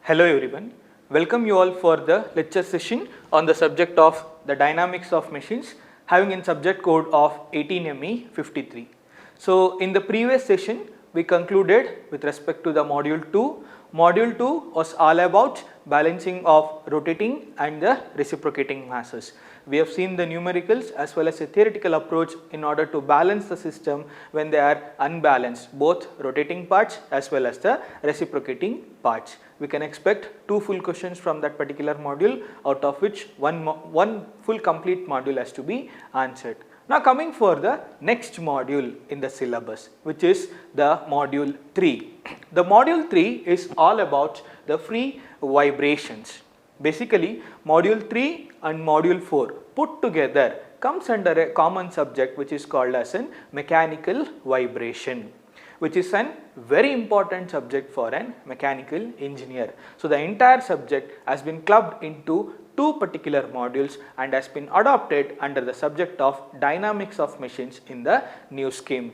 Hello everyone, welcome you all for the lecture session on the subject of the dynamics of machines having in subject code of 18ME53. So in the previous session we concluded with respect to the module 2. Module 2 was all about balancing of rotating and the reciprocating masses. We have seen the numericals as well as a theoretical approach in order to balance the system when they are unbalanced, both rotating parts as well as the reciprocating parts. We can expect 2 full questions from that particular module, out of which one full complete module has to be answered. Now coming for the next module in the syllabus, which is the module 3. The module 3 is all about the free vibrations. Basically module 3 and module 4 put together comes under a common subject which is called as an mechanical vibration, which is a very important subject for an mechanical engineer. So the entire subject has been clubbed into 2 particular modules and has been adopted under the subject of dynamics of machines in the new scheme.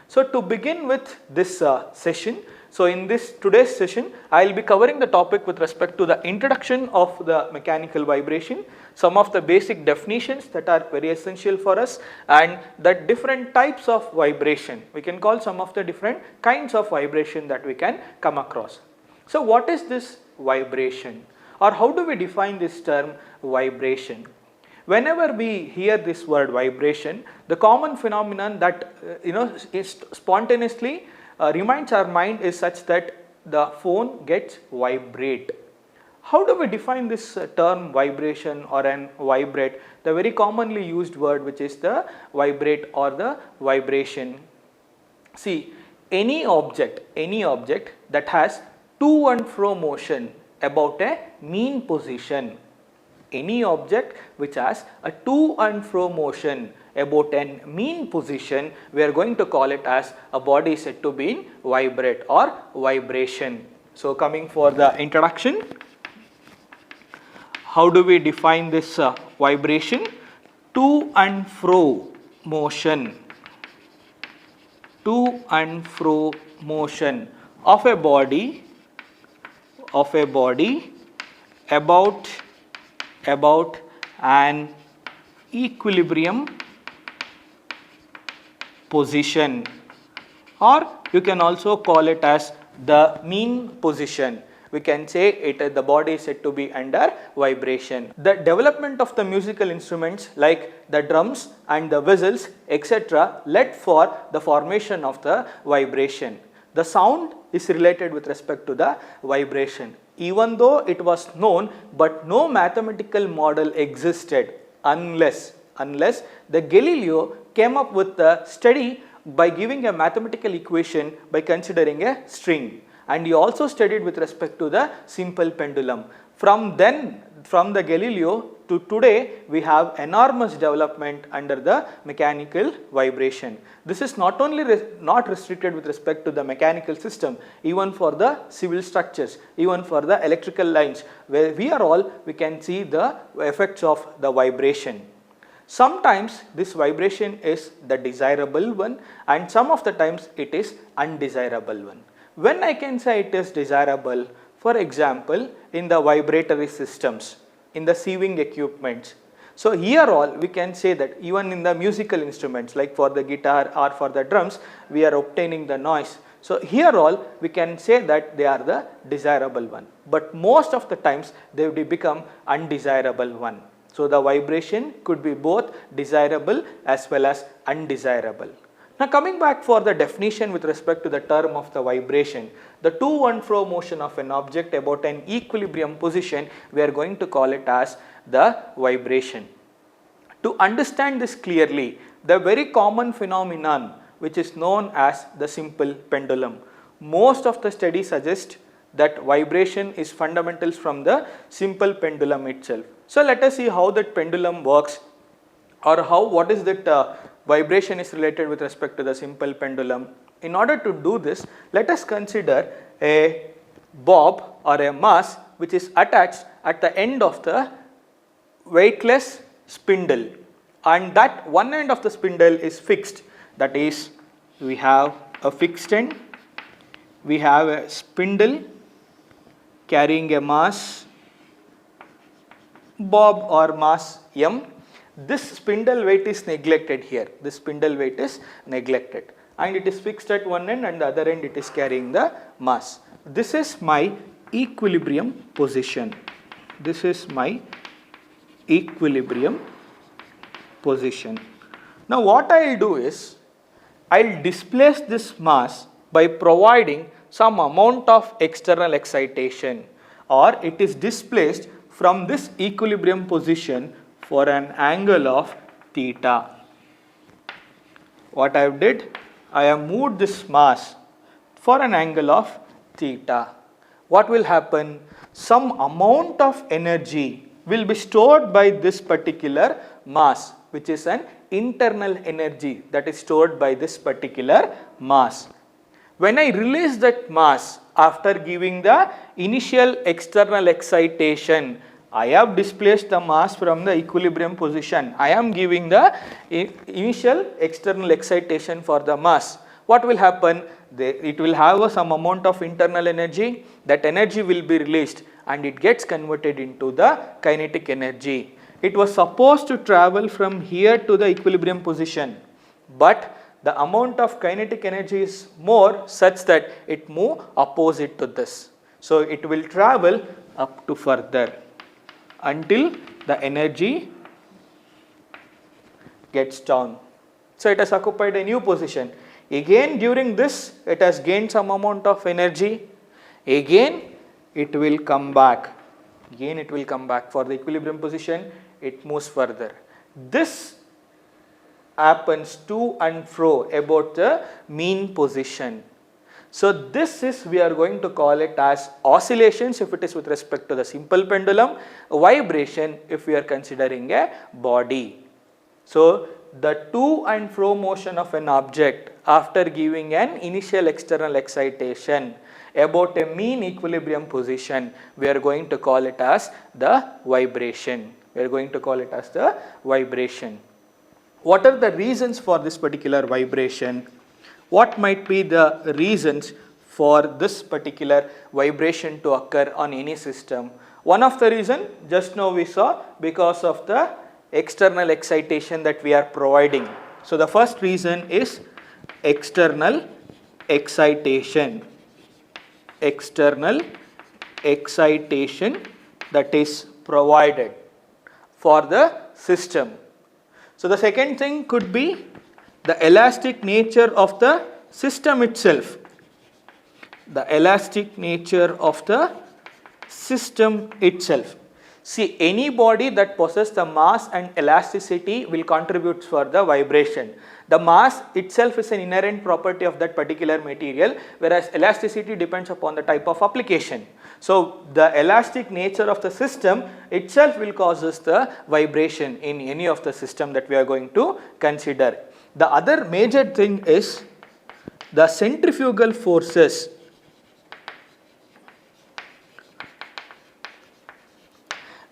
So to begin with this session, so in this today's session I will be covering the topic with respect to the introduction of the mechanical vibration, some of the basic definitions that are very essential for us, and the different types of vibration. We can call some of the different kinds of vibration that we can come across. So what is this vibration, or how do we define this term vibration? Whenever we hear this word vibration, the common phenomenon that is spontaneously reminds our mind is such that the phone gets vibrate. How do we define this term vibration or an vibrate? The very commonly used word which is the vibrate or the vibration. See, any object that has to and fro motion about a mean position, any object which has a to and fro motion about a mean position, we are going to call it as a body said to be in vibrate or vibration. So coming for the introduction, how do we define this vibration? To and fro motion, to and fro motion of a body about an equilibrium position, or you can also call it as the mean position. We can say the body is said to be under vibration. The development of the musical instruments like the drums and the whistles etc. led for the formation of the vibration. The sound is related with respect to the vibration. Even though it was known, but no mathematical model existed unless the Galileo came up with the study by giving a mathematical equation by considering a string, and he also studied with respect to the simple pendulum. From the Galileo to today, we have enormous development under the mechanical vibration. This is not only not restricted with respect to the mechanical system, even for the civil structures, even for the electrical lines, where we can see the effects of the vibration. Sometimes this vibration is the desirable one, and some of the times it is undesirable one. When I can say it is desirable, for example, in the vibratory systems, in the sieving equipments. So here all we can say that even in the musical instruments like for the guitar or for the drums, we are obtaining the noise. So here all we can say that they are the desirable one, but most of the times they will become undesirable one. So the vibration could be both desirable as well as undesirable. Now coming back for the definition with respect to the term of the vibration, the to and fro motion of an object about an equilibrium position, we are going to call it as the vibration. To understand this clearly, the very common phenomenon which is known as the simple pendulum. Most of the studies suggest that vibration is fundamentals from the simple pendulum itself. So let us see how that pendulum works, or what is that vibration is related with respect to the simple pendulum. In order to do this, let us consider a bob or a mass which is attached at the end of the weightless spindle, and that one end of the spindle is fixed. That is, we have a fixed end, we have a spindle carrying a mass Bob or mass M. This spindle weight is neglected here. This spindle weight is neglected and it is fixed at one end and the other end it is carrying the mass. This is my equilibrium position. This is my equilibrium position. Now what I will do is, I will displace this mass by providing some amount of external excitation, or it is displaced from this equilibrium position for an angle of theta. What I have did? I have moved this mass for an angle of theta. What will happen? Some amount of energy will be stored by this particular mass, which is an internal energy that is stored by this particular mass. When I release that mass after giving the initial external excitation, I have displaced the mass from the equilibrium position. I am giving the initial external excitation for the mass. What will happen? It will have some amount of internal energy. That energy will be released and it gets converted into the kinetic energy. It was supposed to travel from here to the equilibrium position, but the amount of kinetic energy is more such that it move opposite to this. So it will travel up to further until the energy gets down. So it has occupied a new position. Again during this it has gained some amount of energy. Again it will come back. Again it will come back for the equilibrium position. It moves further. This happens to and fro about the mean position. So this is, we are going to call it as oscillations if it is with respect to the simple pendulum, vibration if we are considering a body. So the to and fro motion of an object after giving an initial external excitation about a mean equilibrium position, we are going to call it as the vibration. We are going to call it as the vibration. What are the reasons for this particular vibration? What might be the reasons for this particular vibration to occur on any system? One of the reason just now we saw, because of the external excitation that we are providing. So the first reason is external excitation. External excitation that is provided for the system. So the second thing could be the elastic nature of the system itself. The elastic nature of the system itself. See, any body that possesses the mass and elasticity will contribute for the vibration. The mass itself is an inherent property of that particular material, whereas elasticity depends upon the type of application. So the elastic nature of the system itself will causes the vibration in any of the system that we are going to consider. The other major thing is the centrifugal forces.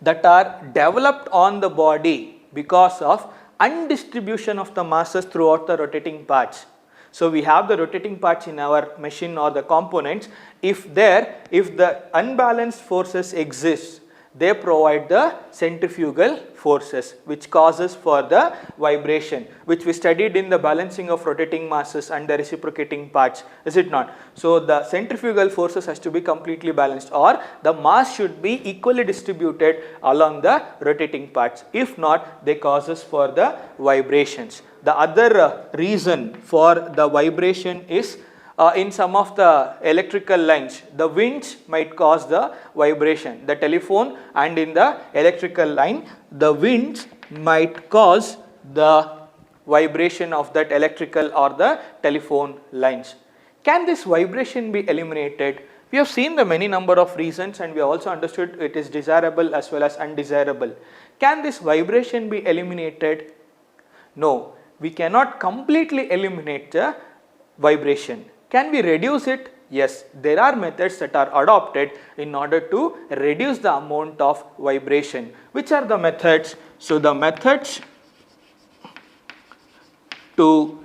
That are developed on the body because of undistribution of the masses throughout the rotating parts. So we have the rotating parts in our machine or the components. If the unbalanced forces exist, they provide the centrifugal forces which causes for the vibration, which we studied in the balancing of rotating masses and the reciprocating parts, is it not? So the centrifugal forces has to be completely balanced, or the mass should be equally distributed along the rotating parts. If not, they causes for the vibrations. The other reason for the vibration is in some of the electrical lines, the winds might cause the vibration. The telephone and in the electrical line, the winds might cause the vibration of that electrical or the telephone lines. Can this vibration be eliminated? We have seen the many number of reasons and we also understood it is desirable as well as undesirable. Can this vibration be eliminated? No, we cannot completely eliminate the vibration. Can we reduce it? Yes, there are methods that are adopted in order to reduce the amount of vibration. Which are the methods? So the methods to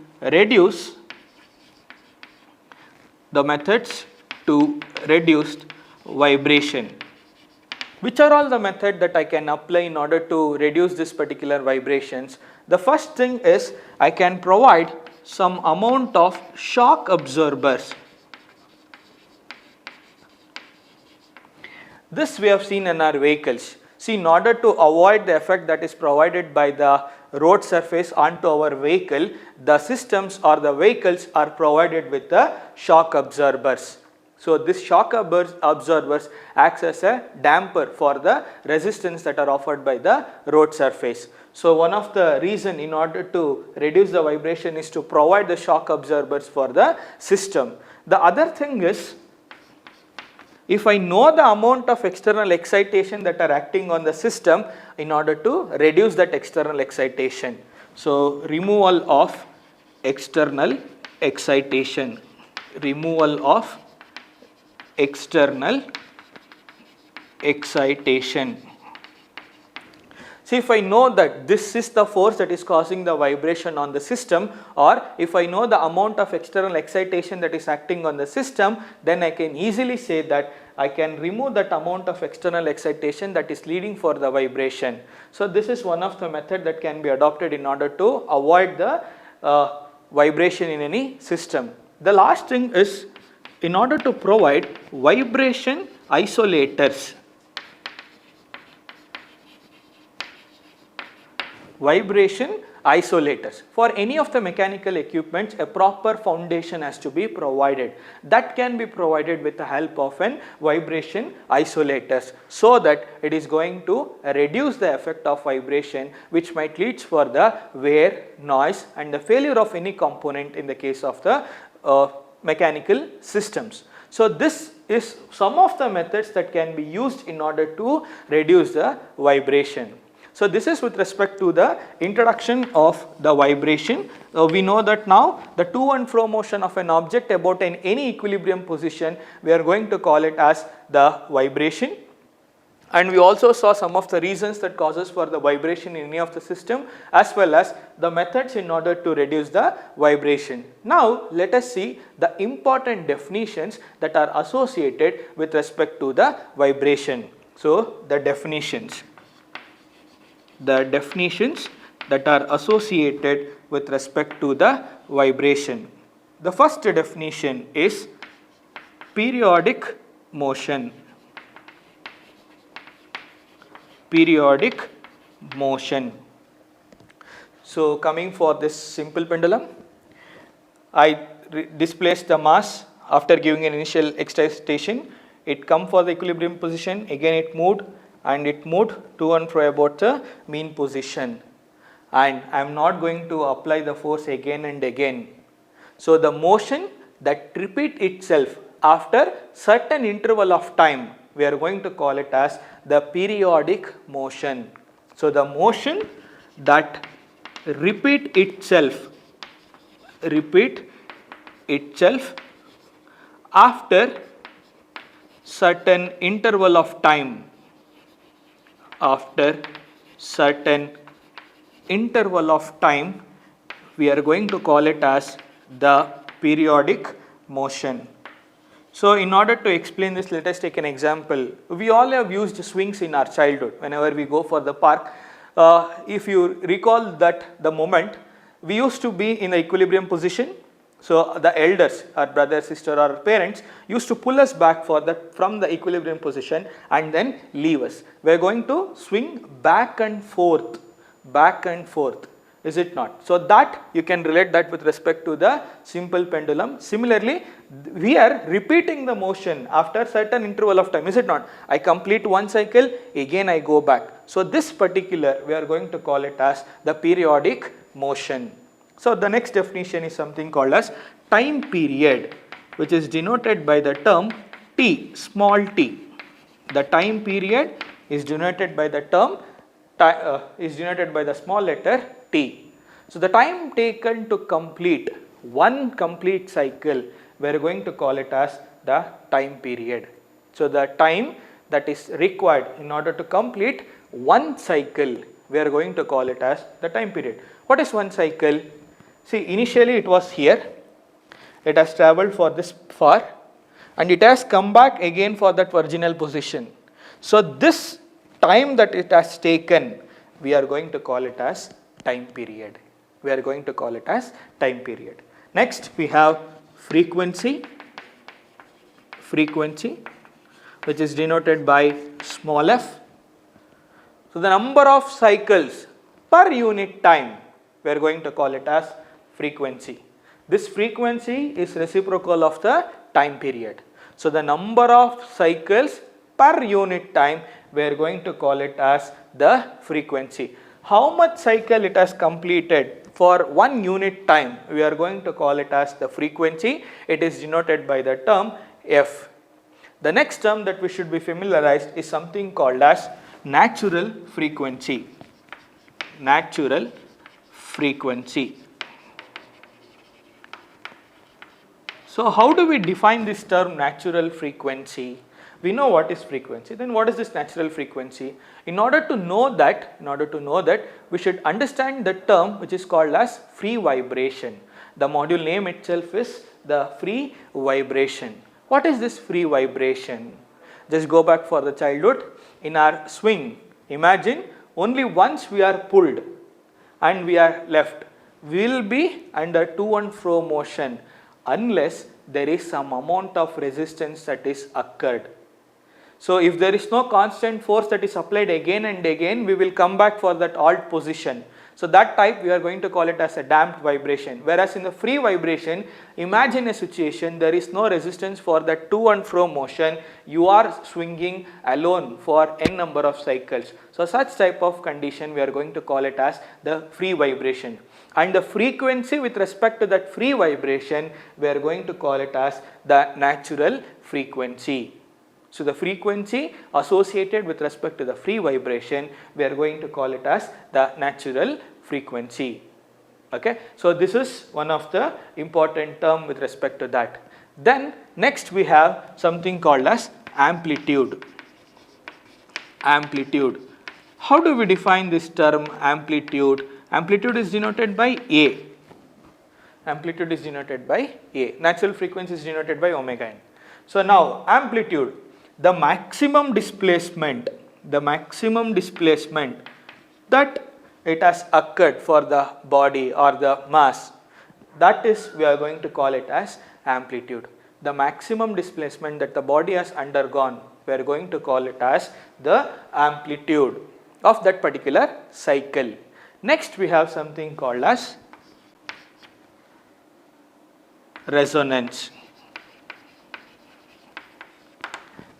reduce vibration. Which are all the methods that I can apply in order to reduce this particular vibrations? The first thing is I can provide some amount of shock absorbers. This we have seen in our vehicles. See, in order to avoid the effect that is provided by the road surface onto our vehicle, the systems or the vehicles are provided with the shock absorbers. So, this shock absorbers acts as a damper for the resistance that are offered by the road surface. So, one of the reason in order to reduce the vibration is to provide the shock absorbers for the system. The other thing is, if I know the amount of external excitation that are acting on the system, in order to reduce that external excitation. So, removal of external excitation, removal of external excitation. See, if I know that this is the force that is causing the vibration on the system, or if I know the amount of external excitation that is acting on the system, then I can easily say that I can remove that amount of external excitation that is leading for the vibration. So, this is one of the method that can be adopted in order to avoid the vibration in any system. The last thing is, in order to provide vibration isolators. Vibration isolators. For any of the mechanical equipments, a proper foundation has to be provided. That can be provided with the help of an vibration isolators, so that it is going to reduce the effect of vibration, which might lead for the wear, noise and the failure of any component in the case of the mechanical systems. So, this is some of the methods that can be used in order to reduce the vibration. So, this is with respect to the introduction of the vibration. We know that now the to and fro motion of an object about in any equilibrium position, we are going to call it as the vibration. And we also saw some of the reasons that causes for the vibration in any of the system, as well as the methods in order to reduce the vibration. Now, let us see the important definitions that are associated with respect to the vibration. So, the definitions that are associated with respect to the vibration. The first definition is periodic motion. Periodic motion. So, coming for this simple pendulum, I displaced the mass after giving an initial excitation. It come for the equilibrium position, again it moved and it moved to and fro about the mean position, and I am not going to apply the force again and again. So, the motion that repeat itself after certain interval of time, we are going to call it as the periodic motion. So, the motion that repeat itself after certain interval of time, we are going to call it as the periodic motion. So, in order to explain this, let us take an example. We all have used swings in our childhood whenever we go for the park. If you recall that the moment, we used to be in the equilibrium position. So, the elders, our brother, sister or parents used to pull us back from the equilibrium position and then leave us. We are going to swing back and forth, is it not? So, that you can relate that with respect to the simple pendulum. Similarly, we are repeating the motion after certain interval of time, is it not? I complete one cycle, again I go back. So, this particular we are going to call it as the periodic motion. So, the next definition is something called as time period, which is denoted by the term t, small t. The time period is denoted by the term denoted by the small letter t. So, the time taken to complete one complete cycle, we are going to call it as the time period. So, the time that is required in order to complete one cycle, we are going to call it as the time period. What is one cycle? See, initially it was here, it has travelled for this far, and it has come back again for that original position. So this time that it has taken, we are going to call it as time period. We are going to call it as time period. Next we have frequency, which is denoted by small f. So the number of cycles per unit time, we are going to call it as frequency. This frequency is reciprocal of the time period. So the number of cycles per unit time, we are going to call it as the frequency. How much cycle it has completed for 1 unit time, we are going to call it as the frequency. It is denoted by the term f. The next term that we should be familiarized is something called as natural frequency. Natural frequency. So how do we define this term natural frequency? We know what is frequency, then what is this natural frequency? In order to know that, we should understand the term which is called as free vibration. The module name itself is the free vibration. What is this free vibration? Just go back for the childhood. In our swing, imagine only once we are pulled and we are left, we will be under to and fro motion unless there is some amount of resistance that is occurred. So if there is no constant force that is applied again and again, we will come back for that alt position. So that type we are going to call it as a damped vibration. Whereas in the free vibration, imagine a situation, there is no resistance for that to and fro motion, you are swinging alone for n number of cycles. So such type of condition we are going to call it as the free vibration. And the frequency with respect to that free vibration, we are going to call it as the natural frequency. So the frequency associated with respect to the free vibration, we are going to call it as the natural frequency. Okay. So this is one of the important term with respect to that. Then next we have something called as amplitude. Amplitude. How do we define this term amplitude? Amplitude is denoted by A. Amplitude is denoted by A. Natural frequency is denoted by omega n. So now amplitude, the maximum displacement that it has occurred for the body or the mass, that is we are going to call it as amplitude. The maximum displacement that the body has undergone, we are going to call it as the amplitude of that particular cycle. Next we have something called as resonance.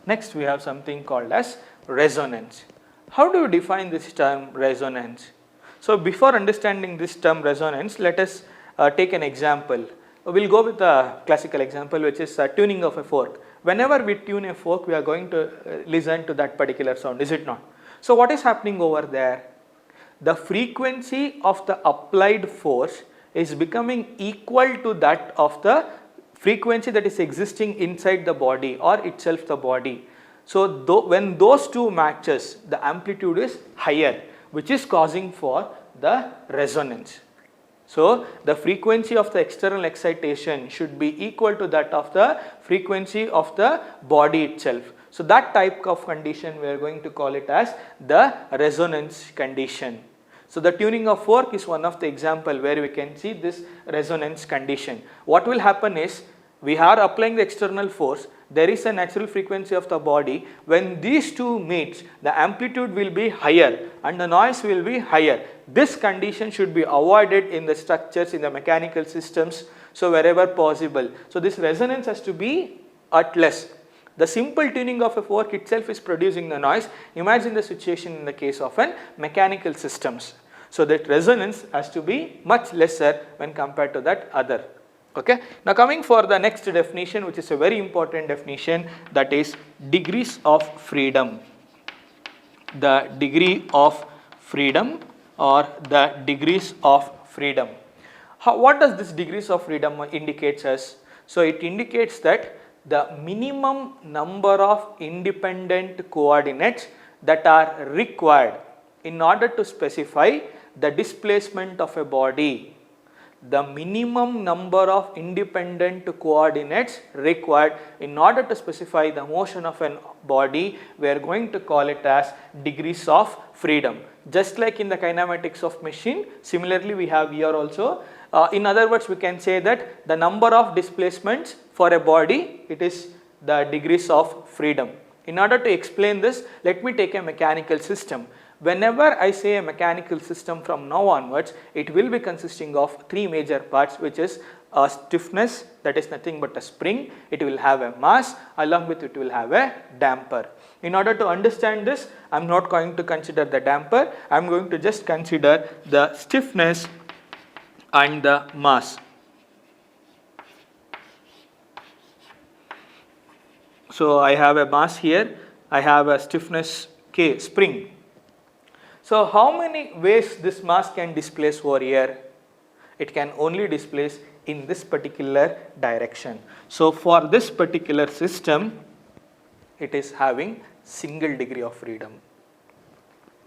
Next we have something called as resonance. How do you define this term resonance? So before understanding this term resonance, let us take an example. We will go with a classical example, which is tuning of a fork. Whenever we tune a fork, we are going to listen to that particular sound, is it not? So what is happening over there? The frequency of the applied force is becoming equal to that of the frequency that is existing inside the body or itself the body. So when those two matches, the amplitude is higher, which is causing for the resonance. So the frequency of the external excitation should be equal to that of the frequency of the body itself. So that type of condition we are going to call it as the resonance condition. So the tuning of fork is one of the example where we can see this resonance condition. What will happen is, we are applying the external force, there is a natural frequency of the body. When these two meets, the amplitude will be higher and the noise will be higher. This condition should be avoided in the structures, in the mechanical systems, so wherever possible. So this resonance has to be at less. The simple tuning of a fork itself is producing the noise. Imagine the situation in the case of an mechanical systems. So that resonance has to be much lesser when compared to that other. Okay. Now coming for the next definition, which is a very important definition, that is degrees of freedom. The degree of freedom or the degrees of freedom. What does this degrees of freedom indicates us? So it indicates that the minimum number of independent coordinates that are required in order to specify the displacement of a body the minimum number of independent coordinates required in order to specify the motion of a body. We are going to call it as degrees of freedom. Just like in the kinematics of machine, similarly we have here also. In other words, we can say that the number of displacements for a body, it is the degrees of freedom. In order to explain this, let me take a mechanical system. Whenever I say a mechanical system from now onwards, it will be consisting of three major parts, which is a stiffness, that is nothing but a spring, it will have a mass, along with it will have a damper. In order to understand this, I am not going to consider the damper, I am going to just consider the stiffness and the mass. So, I have a mass here, I have a stiffness K, spring. So, how many ways this mass can displace over here? It can only displace in this particular direction. So, for this particular system, it is having single degree of freedom.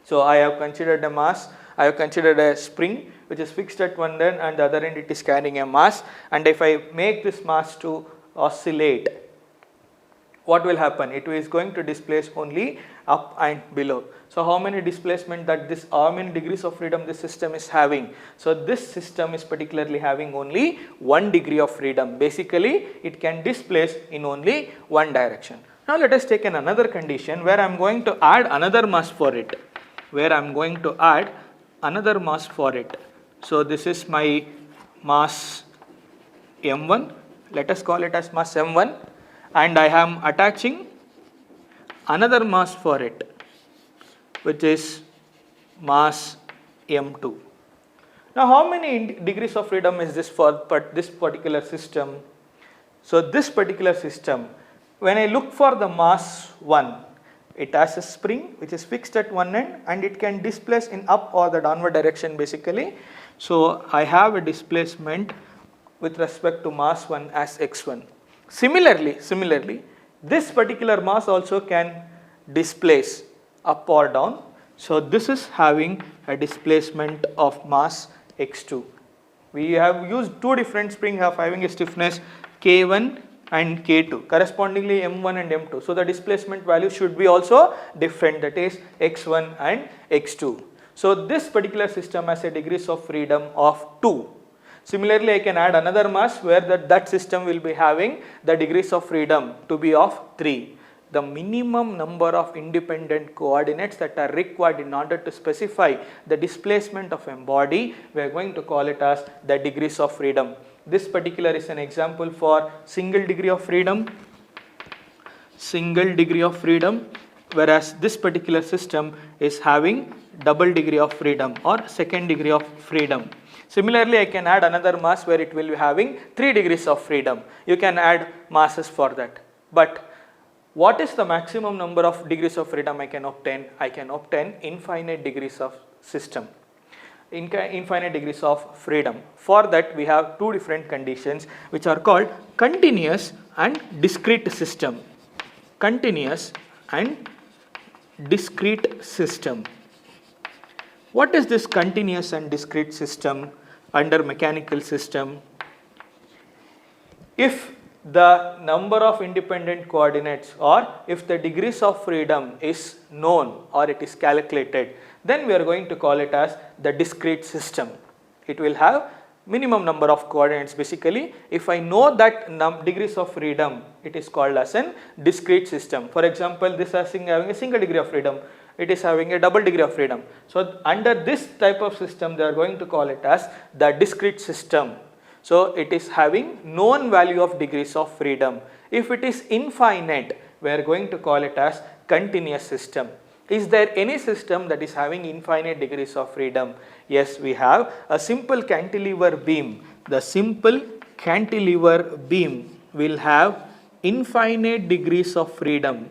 So, I have considered a mass, I have considered a spring which is fixed at one end and the other end it is carrying a mass, and if I make this mass to oscillate, what will happen? It is going to displace only up and below. So, how many displacement that this, how many degrees of freedom this system is having? So, this system is particularly having only 1 degree of freedom. Basically, it can displace in only one direction. Now, let us take another condition where I am going to add another mass for it. So, this is my mass M1, let us call it as mass M1, and I am attaching another mass for it, which is mass M2. Now, how many degrees of freedom is this for this particular system? So, this particular system, when I look for the mass 1, it has a spring which is fixed at one end and it can displace in up or the downward direction basically. So, I have a displacement with respect to mass 1 as x1. Similarly, this particular mass also can displace up or down. So, this is having a displacement of mass x2. We have used two different springs of having a stiffness K1 and K2, correspondingly M1 and M2. So, the displacement value should be also different, that is x1 and x2. So, this particular system has a degrees of freedom of 2. Similarly, I can add another mass where that system will be having the degrees of freedom to be of 3. The minimum number of independent coordinates that are required in order to specify the displacement of a body, we are going to call it as the degrees of freedom. This particular is an example for single degree of freedom, whereas this particular system is having double degree of freedom or second degree of freedom. Similarly, I can add another mass where it will be having 3 degrees of freedom. You can add masses for that. But what is the maximum number of degrees of freedom I can obtain? I can obtain infinite degrees of system, infinite degrees of freedom. For that, we have two different conditions which are called continuous and discrete system. Continuous and discrete system. What is this continuous and discrete system under mechanical system? If the number of independent coordinates or if the degrees of freedom is known or it is calculated, then we are going to call it as the discrete system. It will have minimum number of coordinates basically. If I know that degrees of freedom, it is called as a discrete system. For example, this is having a single degree of freedom, it is having a double degree of freedom. So, under this type of system, they are going to call it as the discrete system. So, it is having known value of degrees of freedom. If it is infinite, we are going to call it as continuous system. Is there any system that is having infinite degrees of freedom? Yes, we have a simple cantilever beam. The simple cantilever beam will have infinite degrees of freedom.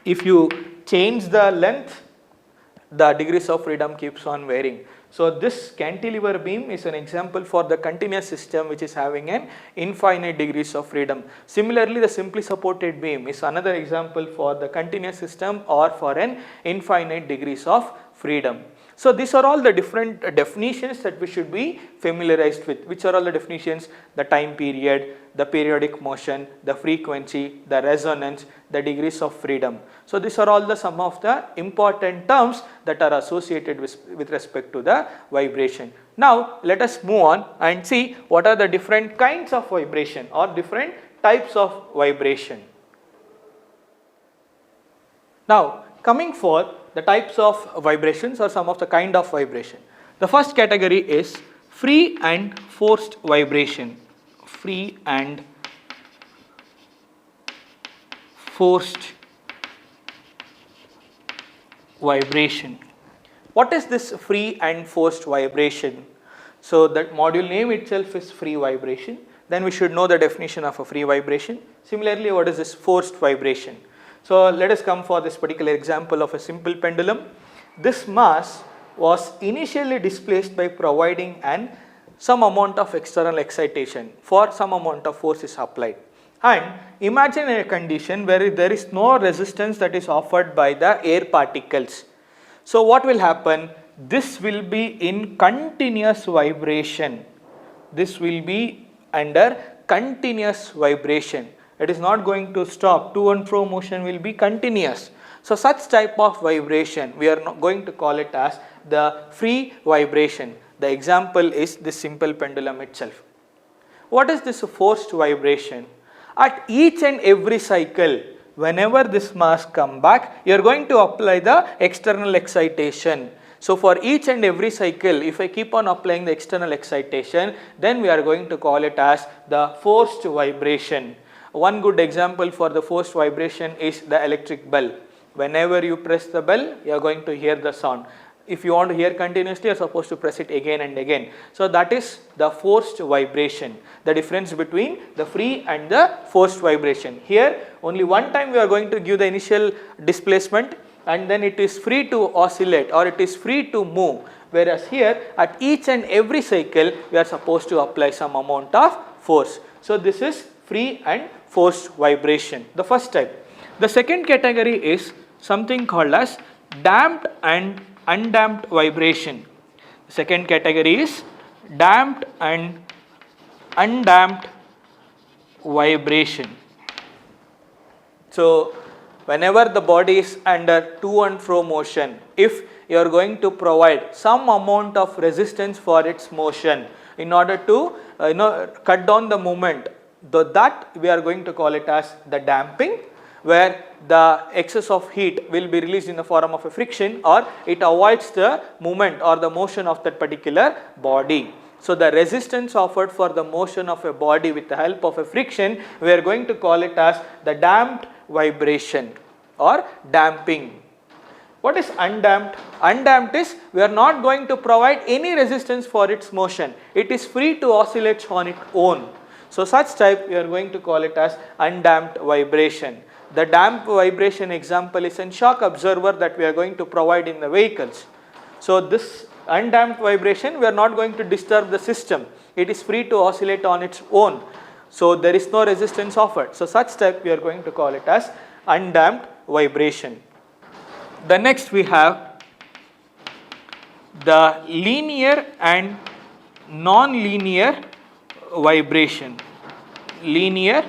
If you change the length, the degrees of freedom keeps on varying. So, this cantilever beam is an example for the continuous system which is having an infinite degrees of freedom. Similarly, the simply supported beam is another example for the continuous system or for an infinite degrees of freedom. So these are all the different definitions that we should be familiarized with. Which are all the definitions? The time period, the periodic motion, the frequency, the resonance, the degrees of freedom. So these are all the some of the important terms that are associated with respect to the vibration. Now let us move on and see what are the different kinds of vibration or different types of vibration. Now coming for the types of vibrations or some of the kind of vibration. The first category is free and forced vibration. Free and forced vibration. What is this free and forced vibration? So that module name itself is free vibration. Then we should know the definition of a free vibration. Similarly, what is this forced vibration? So let us come for this particular example of a simple pendulum. This mass was initially displaced by providing some amount of external excitation for some amount of force is applied. And imagine a condition where there is no resistance that is offered by the air particles. So what will happen? This will be in continuous vibration. This will be under continuous vibration. It is not going to stop. To and fro motion will be continuous. So such type of vibration we are not going to call it as the free vibration. The example is this simple pendulum itself. What is this forced vibration? At each and every cycle, whenever this mass come back, you are going to apply the external excitation. So for each and every cycle, if I keep on applying the external excitation, then we are going to call it as the forced vibration. One good example for the forced vibration is the electric bell. Whenever you press the bell, you are going to hear the sound. If you want to hear continuously, you are supposed to press it again and again. So that is the forced vibration. The difference between the free and the forced vibration. Here only one time we are going to give the initial displacement and then it is free to oscillate or it is free to move. Whereas here at each and every cycle we are supposed to apply some amount of force. So this is free and forced vibration, the first type. The second category is something called as damped and undamped vibration. The second category is damped and undamped vibration. So whenever the body is under to and fro motion, if you are going to provide some amount of resistance for its motion in order to cut down the movement, that we are going to call it as the damping, where the excess of heat will be released in the form of a friction or it avoids the movement or the motion of that particular body. So the resistance offered for the motion of a body with the help of a friction, we are going to call it as the damped vibration or damping. What is undamped? Undamped is we are not going to provide any resistance for its motion. It is free to oscillate on its own. So such type we are going to call it as undamped vibration. The damped vibration example is a shock absorber that we are going to provide in the vehicles. So this undamped vibration, we are not going to disturb the system. It is free to oscillate on its own. So there is no resistance offered. So such type we are going to call it as undamped vibration. The next we have the linear and non-linear vibration. Linear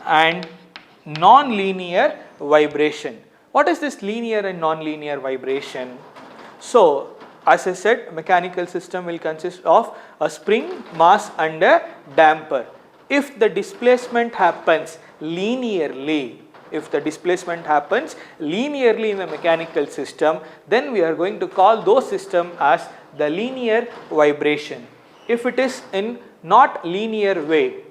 and non-linear vibration. What is this linear and non-linear vibration? So as I said, mechanical system will consist of a spring, mass and a damper. If the displacement happens linearly, in the mechanical system, then we are going to call those system as the linear vibration. If it is in not linear way,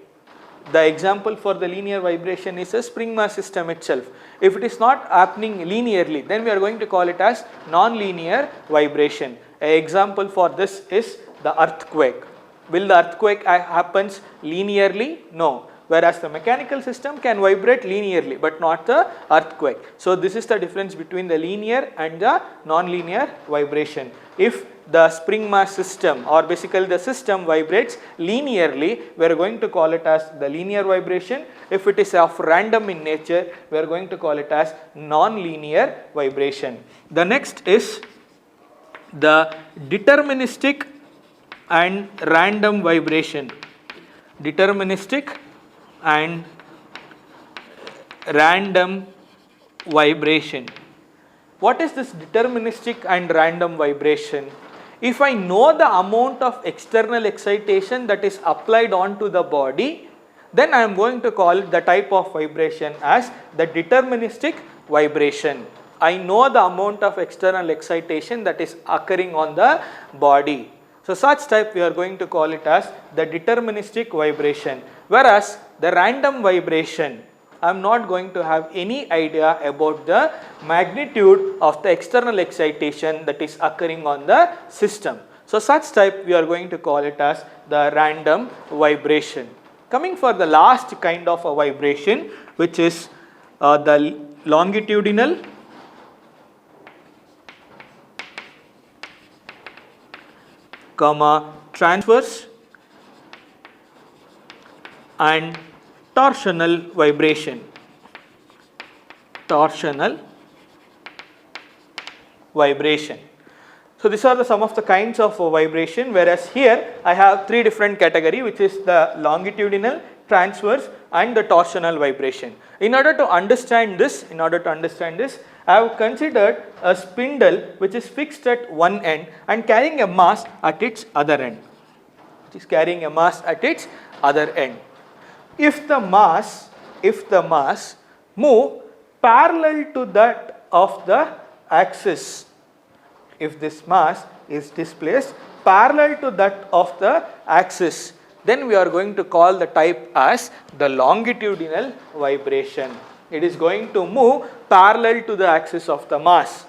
the example for the linear vibration is a spring mass system itself. If it is not happening linearly, then we are going to call it as non-linear vibration. An example for this is the earthquake. Will the earthquake happens linearly? No. Whereas the mechanical system can vibrate linearly but not the earthquake. So this is the difference between the linear and the non-linear vibration. If the spring mass system or basically the system vibrates linearly, we are going to call it as the linear vibration. If it is of random in nature, we are going to call it as non-linear vibration. The next is the deterministic and random vibration. Deterministic and random vibration. What is this deterministic and random vibration? If I know the amount of external excitation that is applied onto the body, then I am going to call the type of vibration as the deterministic vibration. I know the amount of external excitation that is occurring on the body. So such type we are going to call it as the deterministic vibration. Whereas the random vibration, I am not going to have any idea about the magnitude of the external excitation that is occurring on the system. So such type we are going to call it as the random vibration. Coming for the last kind of a vibration, which is the longitudinal transverse and torsional vibration. Torsional vibration. So these are some of the kinds of vibration, whereas here I have three different category, which is the longitudinal, transverse and the torsional vibration. In order to understand this, I have considered a spindle which is fixed at one end and carrying a mass at its other end. If the mass move parallel to that of the axis, if this mass is displaced parallel to that of the axis, then we are going to call the type as the longitudinal vibration. It is going to move parallel to the axis of the mass.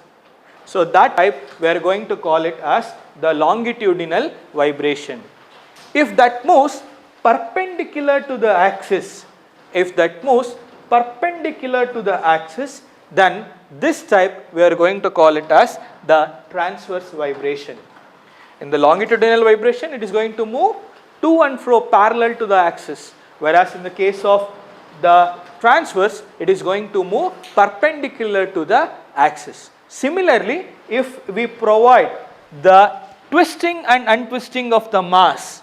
So that type we are going to call it as the longitudinal vibration. If that moves perpendicular to the axis, then this type we are going to call it as the transverse vibration. In the longitudinal vibration, it is going to move to and fro parallel to the axis, whereas in the case of the transverse, it is going to move perpendicular to the axis. Similarly, if we provide the twisting and untwisting of the mass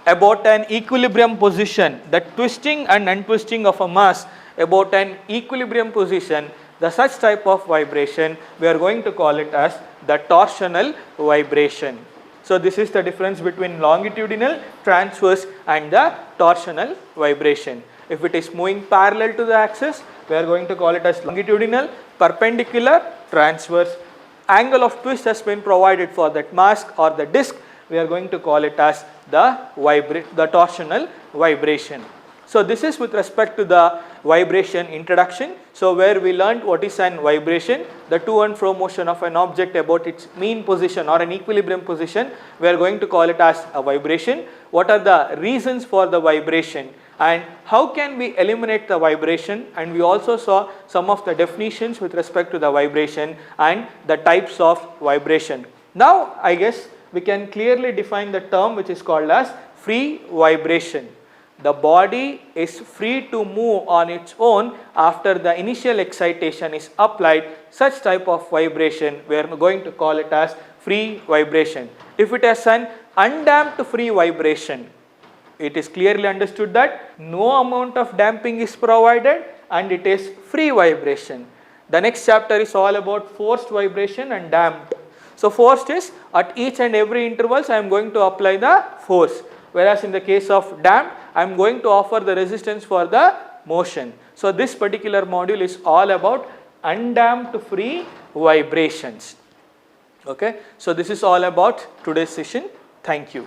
about an equilibrium position, the twisting and untwisting of a mass about an equilibrium position, the such type of vibration we are going to call it as the torsional vibration. So this is the difference between longitudinal, transverse and the torsional vibration. If it is moving parallel to the axis, we are going to call it as longitudinal, perpendicular, transverse. Angle of twist has been provided for that mass or the disc, we are going to call it as the torsional vibration. So this is with respect to the vibration introduction. So where we learned what is an vibration, the to and fro motion of an object about its mean position or an equilibrium position, we are going to call it as a vibration. What are the reasons for the vibration and how can we eliminate the vibration, and we also saw some of the definitions with respect to the vibration and the types of vibration. Now I guess we can clearly define the term which is called as free vibration. The body is free to move on its own after the initial excitation is applied. Such type of vibration we are going to call it as free vibration. If it is an undamped free vibration, it is clearly understood that no amount of damping is provided and it is free vibration. The next chapter is all about forced vibration and damped. So forced is at each and every intervals I am going to apply the force, whereas in the case of damped I am going to offer the resistance for the motion. So this particular module is all about undamped free vibrations. Okay, so this is all about today's session. Thank you.